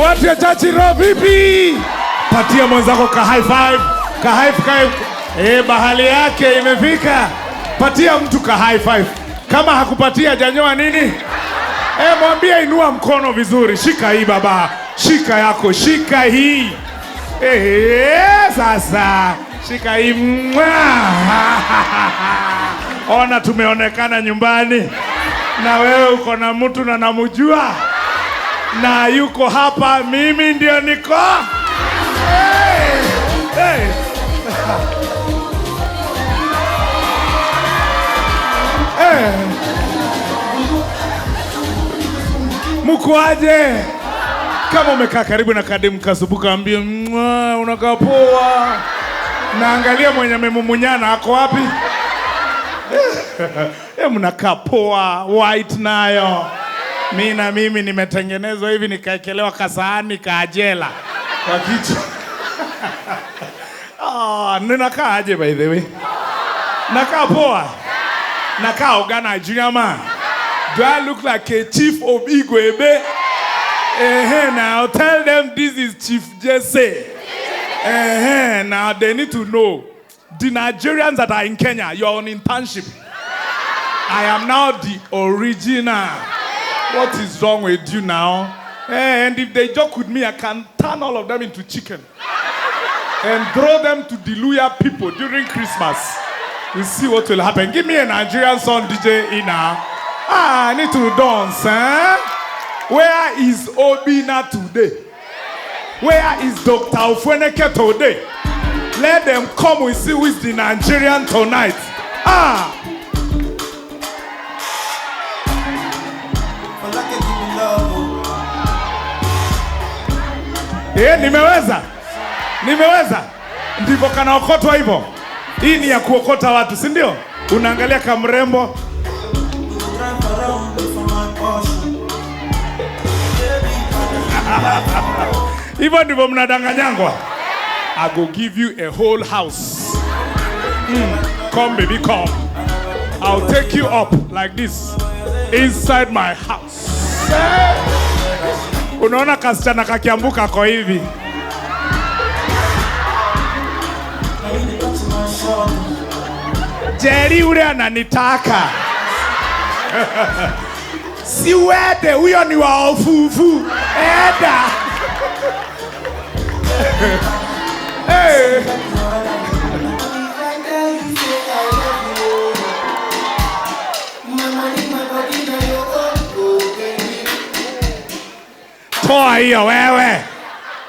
Watu ya Chachiro vipi? Patia mwenzako ka high five. Ka high five. Bahali yake imefika. Patia mtu ka high five. Kama hakupatia janyoa nini? Mwambie inua mkono vizuri. Shika hii baba. Shika yako. Shika hii. Sasa. Shika hii. Ona tumeonekana nyumbani. Na wewe uko na mtu na namujua. Na yuko hapa, mimi ndio niko. Mkuaje? Kama umekaa karibu na kademu kasubuka ambie unakaa poa. Naangalia mwenye memumunyana ako wapi? Mnakaa poa, white nayo. Mimi nimetengenezwa hivi nikaekelewa kasahani kaajela kwa kichwa. Ninakaa aje by the way? Nakaa poa. Nakaa ogana Nigeria man. Do I look like a chief of Igwebe? Now tell them this is Chief Jesse. Now they need to know. The Nigerians that are in Kenya, you're on internship. I am now the original. What is wrong with you now? And if they joke with me, I can turn all of them into chicken. And throw them to the Luya people during Christmas. We'll see what will happen. Give me a Nigerian song, DJ Ina. I need to dance, Where is Obina today? Where is Dr. Ofweneke today? Let them come and see who is the Nigerian tonight. Nimeweza. Ndivyo kanaokotwa hivyo. Hii ni ya kuokota watu, si ndio? Unaangalia kamrembo. Hivyo ndivyo mnadanganyangwa. I go give you a whole house. Come baby, come. I'll take you up like this inside my house. Unaona kasichana kakiambuka kwa hivi. Jerry ule ananitaka. Si wede, huyo ni wa ufufu. Eda. Toa hiyo wewe.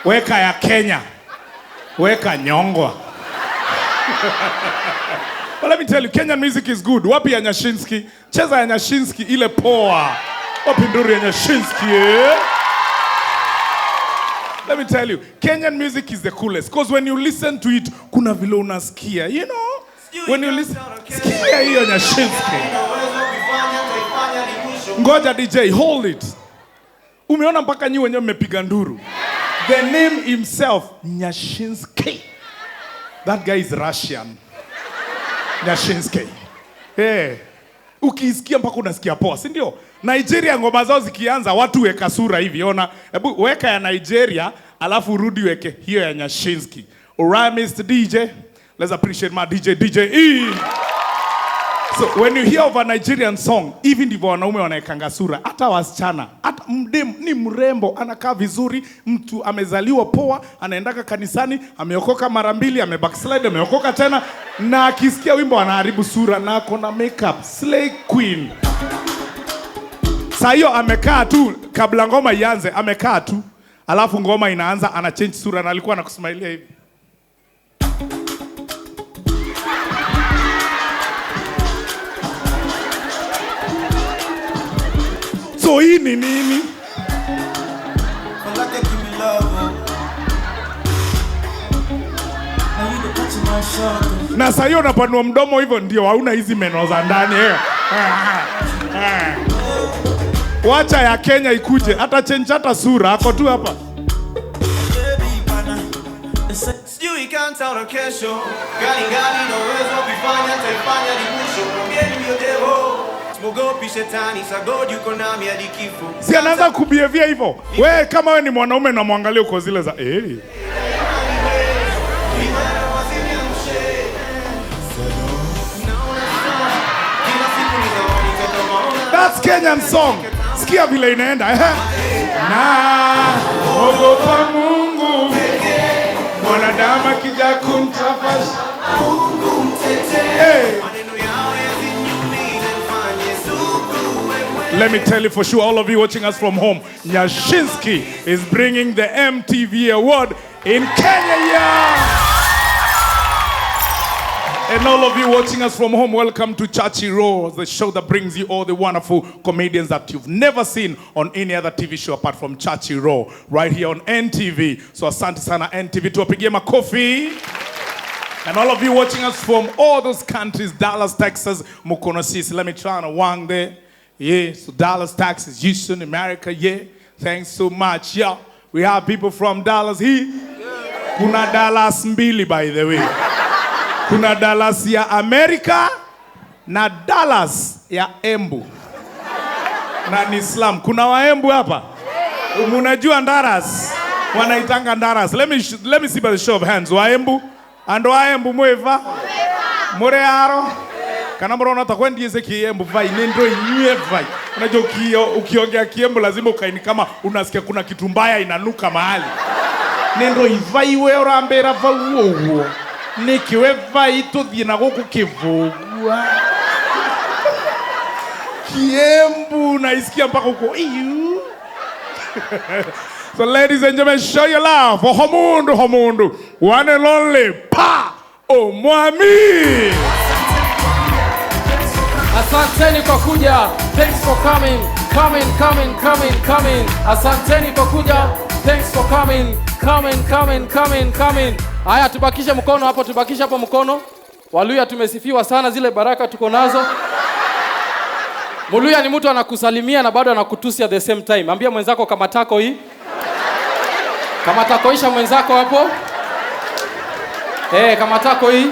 Weka ya Kenya. Weka nyongwa. But let me tell you, Kenyan music is good. Wapi ya Nyashinski? Cheza ya Nyashinski ile poa. Wapi nduru ya Nyashinski, Let me tell you, Kenyan music is the coolest. Because when you listen to it, kuna vile unasikia. You know? When you listen, sikia hiyo Nyashinski. Ngoja DJ, hold it. Umeona mpaka nyi wenyewe mmepiga nduru. The name himself, Nyashinski. That guy is Russian. Nyashinski. Ukisikia mpaka unasikia poa, si ndio? Nigeria ngoma zao zikianza watu weka sura hivi, ona. Hebu weka ya Nigeria, alafu rudi weke hiyo ya Nyashinski. Alright, Mr. DJ. Let's appreciate my DJ E. So when you hear of a Nigerian song, even ndivyo wanaume wanaekanga sura, hata wasichana, hata mdem ni mrembo, anakaa vizuri, mtu amezaliwa poa, anaendaka kanisani, ameokoka mara mbili, amebackslide, ameokoka tena, na akisikia wimbo anaharibu sura na akona makeup, slay queen. Saa hiyo amekaa tu, kabla ngoma ianze, amekaa tu, alafu ngoma inaanza, ana change sura na alikuwa anakusmailia hivi. So hii ni nini? Na saa hiyo unapanua mdomo hivyo ndio hauna hizi meno za ndani. Wacha ya Kenya ikuje, hata change hata sura, ako tu hapa. Sijui kanta kesho. Gani na uwezo kufanya taifanya ni mwisho. Mwambieni mio devo. Smogopi shetani, sagodi uko nami hadi kifo. Si anaanza kubehavia hivyo. Wewe kama wewe ni mwanaume na muangalie uko zile za That's Kenyan song. Sikia vile inaenda. Na ogopa Mungu. Mwanadamu akija kumtafasha Mungu mtetee. Let me tell you for sure, all of you watching us from home, Nyashinsky is bringing the MTV Award in Kenya. Yeah. And all of you watching us from home, welcome to Chachi Row, the show that brings you all the wonderful comedians that you've never seen on any other TV show apart from Chachi Row, right here on NTV. So asante sana NTV, tuwapigie makofi. And all of you watching us from all those countries, Dallas, Texas, Mukono Sisi, let me try on a wang there. Yeah, so Dallas, Texas, Houston, America, yeah. Thanks so much, yeah. We have people from Dallas here. Kuna Dallas mbili, by the way. Kuna Dallas ya America na Dallas ya Embu. Na ni Islam. Kuna wa Embu hapa? Munajua Dallas? Wanaitanga Dallas. Let me see by the show of hands. Wa Embu? Ando wa Embu mweva? Murearo? Kana mbona utakwenda yeze Kiembu vai nendo inywe vai. Unajua ukiongea Kiembu lazima ukaini kama unasikia kuna kitu mbaya inanuka mahali. Nendo ivai we orambera va uo. Nikiwe vai tuthie na guku kivugua. Kiembu naisikia mpaka uko iyu. So ladies and gentlemen, show your love for Homundu, one and only Pa Omwami. Asanteni kwa kuja. Thanks for coming. Asanteni kwa kuja. Thanks for coming. Haya, tubakishe mkono hapo, tubakishe hapo mkono. Waluya tumesifiwa sana, zile baraka tuko nazo. Muluya ni mtu anakusalimia na bado anakutusi at the same time. Ambia mwenzako kama tako hii. Kama takoisha mwenzako hapo. Kama tako hii.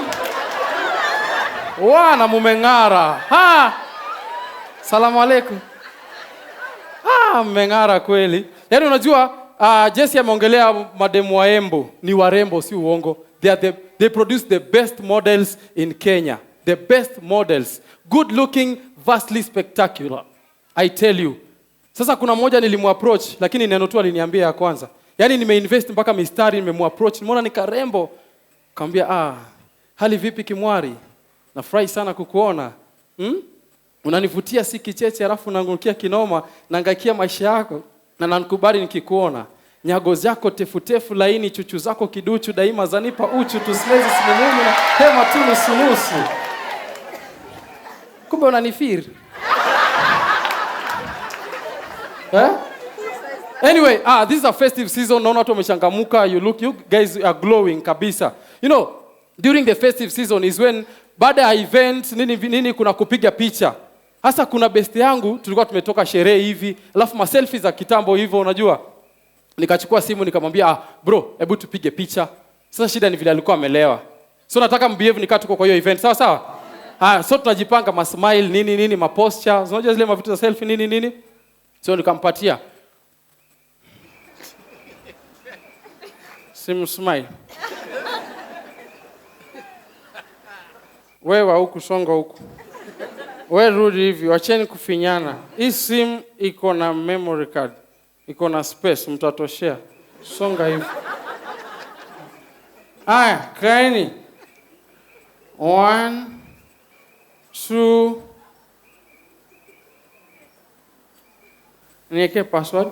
Wana mumengara. Salamu alaikum. Mmengara kweli. Yaani unajua Jesse ameongelea mademu wa Embu ni warembo, si uongo. They produce the best models in Kenya. The best models. Good looking, vastly spectacular. I tell you. Sasa kuna mmoja nilimuapproach lakini neno tu aliniambia ya kwanza. Yaani nimeinvest mpaka mistari nimemuapproach. Nimeona ni karembo. Kaambia hali vipi Kimwari? Nafurahi sana kukuona. Unanivutia si kicheche alafu naangukia kinoma, naangaikia maisha yako na nanikubali nikikuona. Nyago zako tefutefu laini, chuchu zako kiduchu daima zanipa uchu, tusilezi simemumi na hema tu nusu. Kumbe unanifiri. Anyway, this is a festive season. Naona watu wamechangamuka. You guys are glowing kabisa. You know, during the festive season is when baada ya event nini kuna kupiga picha. Hasa kuna best yangu tulikuwa tumetoka sherehe hivi, alafu ma selfies za kitambo hivyo unajua. Nikachukua simu nikamwambia bro, hebu tupige picha. Sasa shida ni vile alikuwa amelewa. So nataka mbehave nikaa tuko kwa hiyo event. Sawa? So tunajipanga ma smile nini ma postures. Unajua zile mavitu za selfie nini. So nikampatia. Simu smile. Wewe huku songa huku. Wewe rudi hivi, wacheni kufinyana. Hii simu iko na memory card. Iko na space, mtatoshea. Songa hivi. Haya, kaeni. 1 2 Niweke password.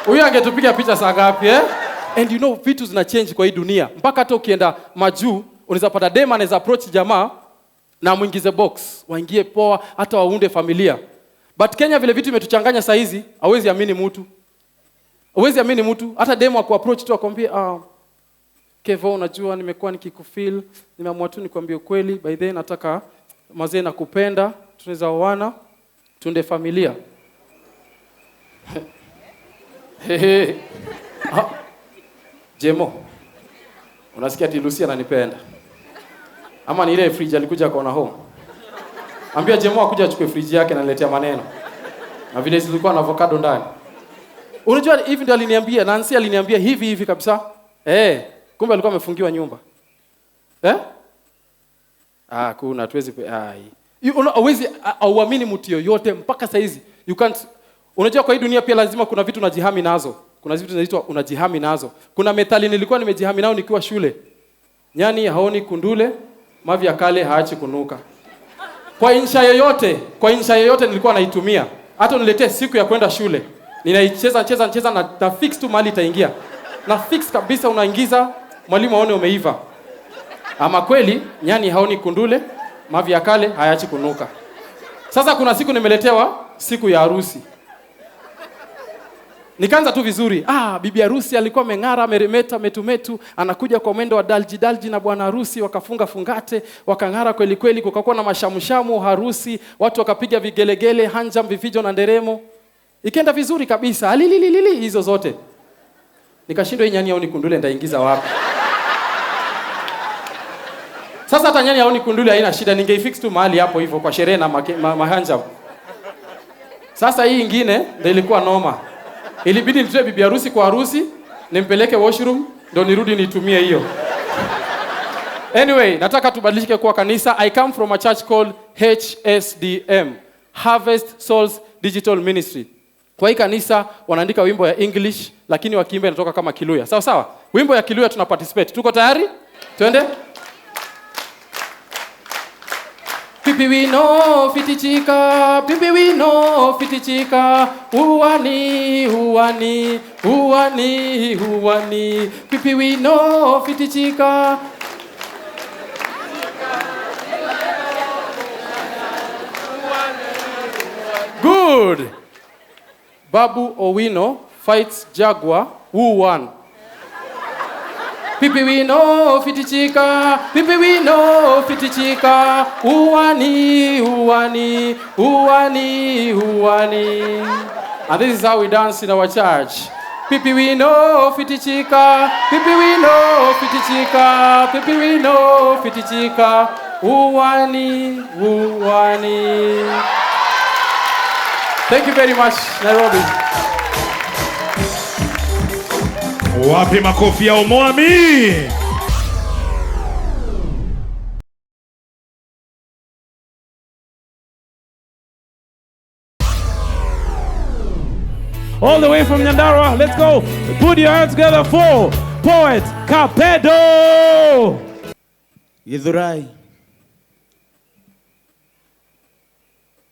Huyu angetupiga picha saa ngapi And you know vitu zina change kwa hii dunia. Mpaka hata ukienda majuu, unaweza pata dema anaweza approach jamaa na muingize box, waingie poa hata waunde familia. But Kenya vile vitu imetuchanganya saa hizi, hawezi amini mtu. Hawezi amini mtu, hata demo akuapproach tu akwambia Kevo unajua nimekuwa nikikufeel, nimeamua tu nikwambie ukweli, by the way nataka mazee nakupenda, tunaweza oana, tunde familia. Jemo, unasikia ati Lucy ananipenda? Ama ni ile fridge alikuja akaona home? Ambia Jemo akuja achukue friji yake na niletea maneno. Na vile zilikuwa na avocado ndani. Unajua hivi ndio aliniambia, Nancy aliniambia hivi kabisa. Kumbe alikuwa amefungiwa nyumba. Kuna tuwezi hauwezi auamini mtu yoyote mpaka saa hizi. You can't. Unajua kwa hii dunia pia lazima kuna vitu unajihami nazo. Kuna vitu zinaitwa unajihami nazo. Kuna methali nilikuwa nimejihami nao nikiwa shule. Nyani haoni kundule, mavi ya kale haachi kunuka. Kwa insha yoyote nilikuwa naitumia. Hata uniletee siku ya kwenda shule. Ninaicheza na fix tu mahali itaingia. Na fix kabisa unaingiza, mwalimu aone umeiva. Ama kweli, nyani haoni kundule, mavi ya kale hayaachi kunuka. Sasa kuna siku nimeletewa siku ya harusi. Nikaanza tu vizuri. Bibi harusi alikuwa meng'ara, meremeta, metumetu, anakuja kwa mwendo wa dalji na bwana harusi, wakafunga fungate, wakang'ara kweli kweli, kukakuwa na mashamushamu harusi, watu wakapiga vigelegele, hanjam, vifijo na nderemo. Ikaenda vizuri kabisa. Alililili hizo zote. Nikashindwa nyani haoni kundule ndaingiza wapi? Sasa hata nyani haoni kundule haina shida, ningeifix tu mahali hapo hivyo kwa sherehe na mahanja. Sasa hii nyingine ndio ilikuwa noma. Ilibidi nitoe bibi harusi kwa harusi, nimpeleke washroom, ndio nirudi nitumie hiyo. Anyway, nataka tubadilike kuwa kanisa. I come from a church called HSDM, Harvest Souls Digital Ministry. Kwa hii kanisa wanaandika wimbo ya English, lakini wakiimba inatoka kama Kiluya. Sawa sawa? Wimbo ya Kiluya tuna participate. Tuko tayari? Twende? Pipi wino fitichika, pipi wino fitichika, uwani, pipi wino fitichika. Good. Babu Owino fights Jaguar, who won? Pipi wino fitichika, pipi wino fitichika, uwani. And this is how we dance in our church. Pipi wino fitichika, pipi wino fitichika, pipi wino fitichika, uwani. Thank you very much, Nairobi. Wapi makofi ya Omwami? All the way from Nyandarua, let's go. Put your hands together for Poet Kapedo. Githurai.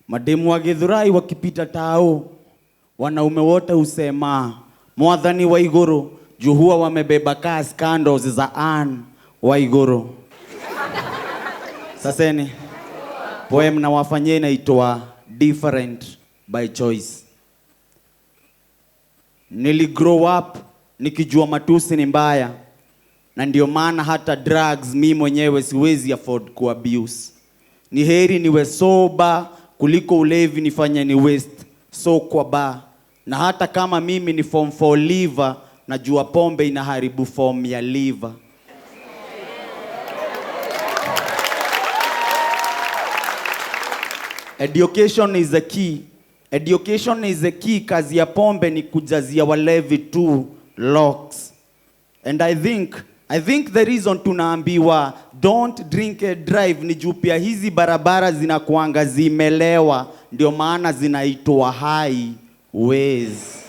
Mademu wa Githurai wakipita tao, wanaume wote usema Mwathani wa iguru, juhua wamebeba kaa scandals za Anne wa iguru. Saseni, poem na wafanyie inaitwa Different by Choice. Grow up nikijua matusi ni mbaya, na ndio maana hata drugs mi mwenyewe siwezi afford ku abuse. Ni heri niwe sober kuliko ulevi nifanye ni waste so kwa bar. Na hata kama mimi ni form 4 liver, najua pombe inaharibu form ya liver. Education is the key. Education is the key. Kazi ya pombe ni kujazia walevi tu locks. And I think the reason tunaambiwa don't drink and drive ni juu pia hizi barabara zinakuanga zimelewa, ndio maana zinaitwa highways.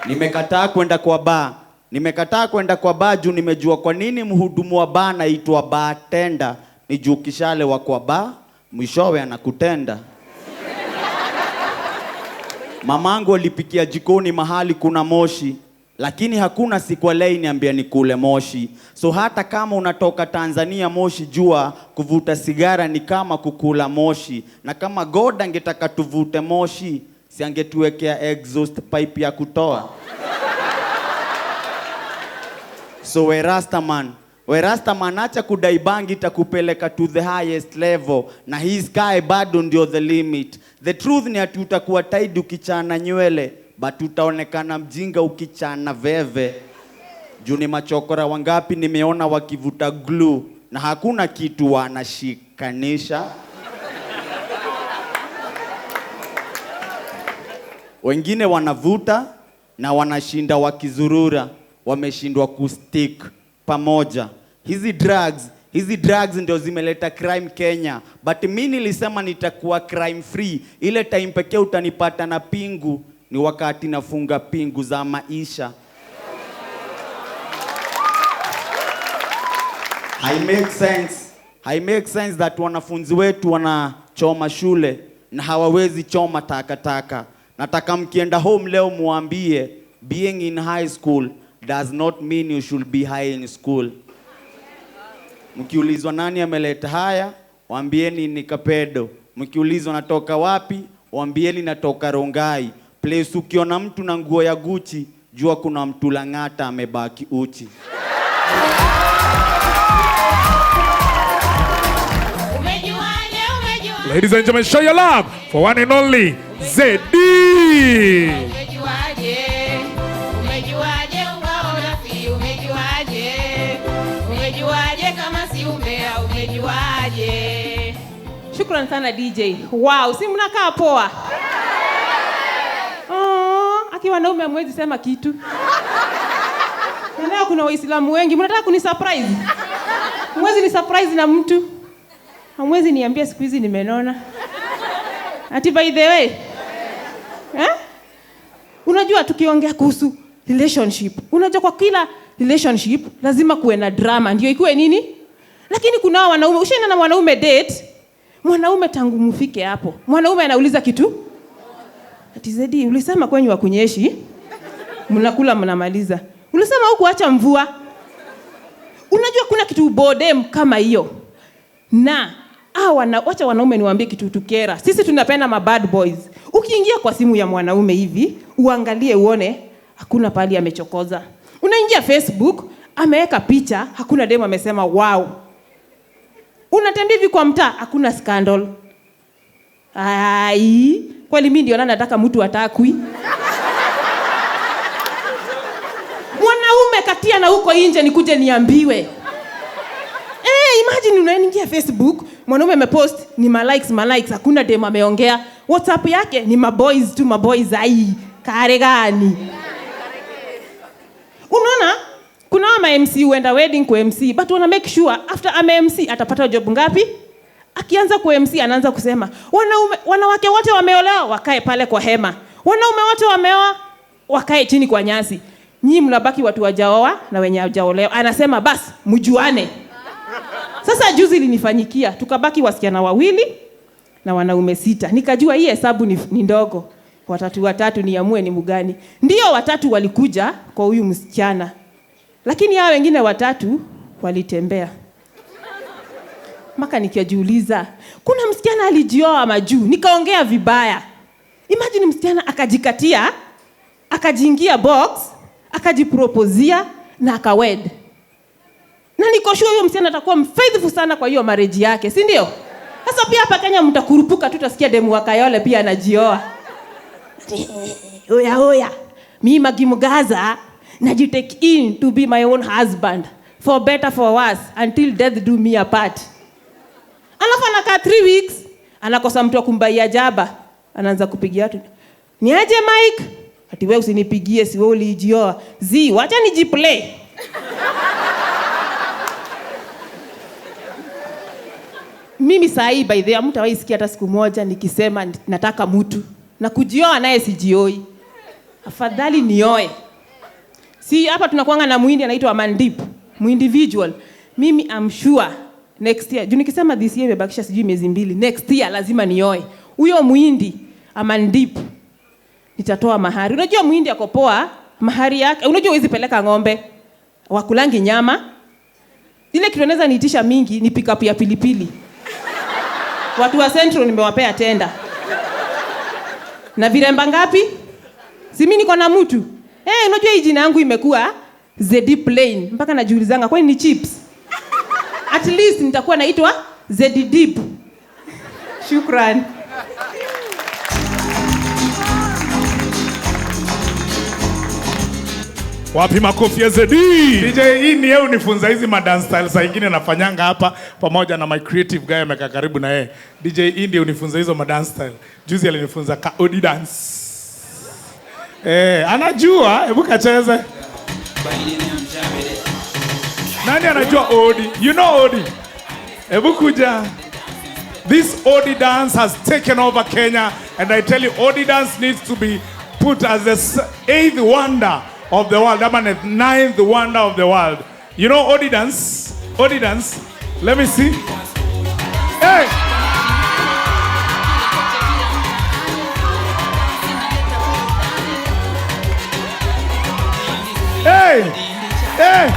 Nimekataa kwenda kwa bar juu nimejua kwa nini mhudumu wa bar anaitwa bartender. Ni juu kishale wa kwa bar mwishowe anakutenda. Mamangu alipikia jikoni mahali kuna moshi, lakini hakuna siku leo niambia nikule moshi. So hata kama unatoka Tanzania Moshi, jua kuvuta sigara ni kama kukula moshi. Na kama God angetaka tuvute moshi, si angetuwekea exhaust pipe ya kutoa. So we Rastaman acha kudai bangi takupeleka to the highest level, na hii sky bado ndio the limit. The truth ni ati utakuwa tied ukichana nywele, but utaonekana mjinga ukichana veve. Juu ni machokora wangapi nimeona wakivuta glue na hakuna kitu wanashikanisha. Wengine wanavuta na wanashinda wakizurura, wameshindwa kustick pamoja. Hizi drugs ndio zimeleta crime Kenya. But mimi nilisema nitakuwa crime free. Ile time pekee utanipata na pingu ni wakati nafunga pingu za maisha. I make sense that wanafunzi wetu wanachoma shule na hawawezi choma takataka. Nataka mkienda home leo muambie, being in high school does not mean you should be high in school. Mkiulizwa nani ameleta haya, waambieni ni Kapedo. Mkiulizwa natoka wapi, waambieni natoka Rongai. Place ukiona mtu na nguo ya Gucci, jua kuna mtu Lang'ata amebaki uchi. Ladies and gentlemen, show your love for one and only Zeddy. Shukran sana DJ. Wow, si mnakaa poa? Akiwa naume hamwezi sema kitu. Leo kuna Waislamu wengi, mnataka kuni surprise? Mwezi ni surprise na mtu. Hamwezi niambia siku hizi nimenona. Ati by the way. Unajua tukiongea kuhusu relationship, unajua kwa kila relationship lazima kuwe na drama ndio ikuwe nini? Lakini kuna wanaume, ushaenda na mwanaume date, mwanaume tangu mufike hapo, mwanaume anauliza kitu. Ati Zeddy, ulisema kwenye wakunyeshi, mnakula mnamaliza. Ulisema huku acha mvua. Unajua kuna kitu bodem kama hiyo. Na wacha wanaume niwaambie kitu tukera. Sisi tunapenda ma bad boys. Ukiingia kwa simu ya mwanaume hivi, uangalie uone hakuna pali amechokoza. Unaingia Facebook, ameweka picha, hakuna demo amesema wow. Unatembea hivi kwa mtaa, hakuna scandal. Kweli mimi ndio nataka mtu atakwi. Mwanaume katia na huko nje nikuje niambiwe. Imagine unaingia Facebook, mwanaume amepost ni ma likes, hakuna demo ameongea. WhatsApp yake ni maboys tu, kare gani? Unaona? Kuna ama MC huenda wedding kwa MC, but wana make sure after ama MC atapata job ngapi? Akianza kwa MC anaanza kusema, wanawake wote wameolewa wakae pale kwa hema. Wanaume wote wameoa wakae chini kwa nyasi. Nyinyi mnabaki watu wajaoa na wenye hawajaolewa. Anasema basi mjuane. Sasa juzi linifanyikia, tukabaki wasichana 2 na wanaume 6. Nikajua hii hesabu ni ndogo. Watatu niamue ni mgani. Ndio 3 walikuja kwa huyu msichana. Lakini hao wengine 3 walitembea. Maka nikijiuliza, kuna msichana alijioa majuu, nikaongea vibaya. Imagine msichana akajikatia, akajiingia box, akajipropozia na akawed. Na niko sure huyo msichana atakuwa mfaithful sana kwa hiyo marriage yake, si ndio? Sasa pia hapa Kenya mtakurupuka tu utasikia demu wa Kayole pia anajioa. Oya. Mimi Magimugaza najitake in to be my own husband, for better for worse, until death do me apart. Alafu anakaa 3 weeks, anakosa mtu wa kumbaia jaba, anaanza kupigia watu. Niaje Mike? Ati wewe usinipigie, si wewe ulijioa. Wacha nijiplay. Mimi sahi by the way mtawahi sikia hata siku moja nikisema nataka mtu na kujioa naye sijioi. Afadhali nioe. Si hapa tunakuanga na muhindi anaitwa Mandip, individual. Mimi I'm sure next year, nikisema this year imebakisha sijui miezi 2, next year lazima nioe. Huyo muhindi Amandip nitatoa mahari. Unajua muhindi yako poa, mahari yake. Unajua huwezi peleka ng'ombe wakulangi nyama. Ile kitu naweza niitisha mingi ni pick up ya pilipili. Watu wa Central nimewapea tenda. Na viremba ngapi? Si mimi niko na mtu. Unajua hii jina yangu imekuwa Zeddy Plain. Mpaka najiulizanga kwani ni chips? At least nitakuwa naitwa Zeddy Deep. Shukran. Wapi makofi ya Zedi? DJ, hii ni yeye unifunza hizi dance styles saa nyingine nafanyanga hapa pamoja na my creative guy amekaa karibu na yeye. DJ, hii ndiye unifunza hizo dance style. Juzi alinifunza ka odi dance. Anajua, hebu kacheze. Nani anajua odi? You know odi? Hebu kuja. This odi dance has taken over Kenya, and I tell you, odi dance needs to be put as the 8th wonder of the world. I'm the 9th wonder of the world. You know odi dance? Odi dance. Let me see. Hey! Hey! Hey!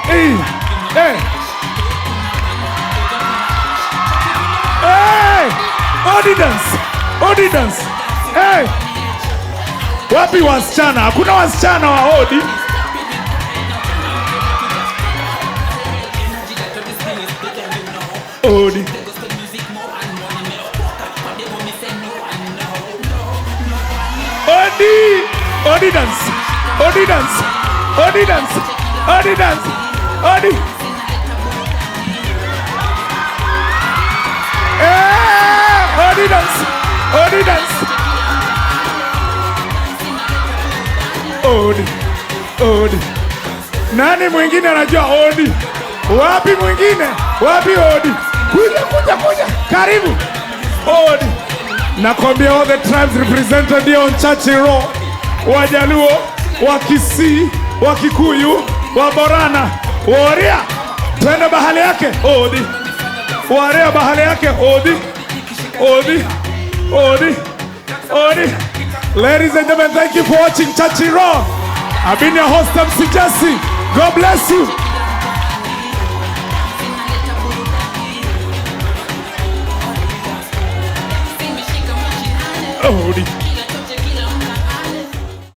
Hey! Hey! Hey! Odi dance! Odi dance! Hey! Wapi wasichana? Hakuna wasichana wa odi. Odi. Odi! Odi dance! Odi dance! Odi dance! Odi dance! Odi! Odi dance! Odi dance! Odi. Odi. Nani mwingine anajua odi? Wapi mwingine? Wapi odi? Kuja. Karibu. Odi. Nakwambia all the tribes represented here on Churchill Road. Wajaluo, Wakisii, Wakikuyu, Waborana, Waria. Twende bahali yake. Odi. Waria bahali yake. Odi. Odi. Odi. Odi. Ladies and gentlemen, thank you for watching Churchill Road. I've been your host, MC Jesse. God bless you. Odi.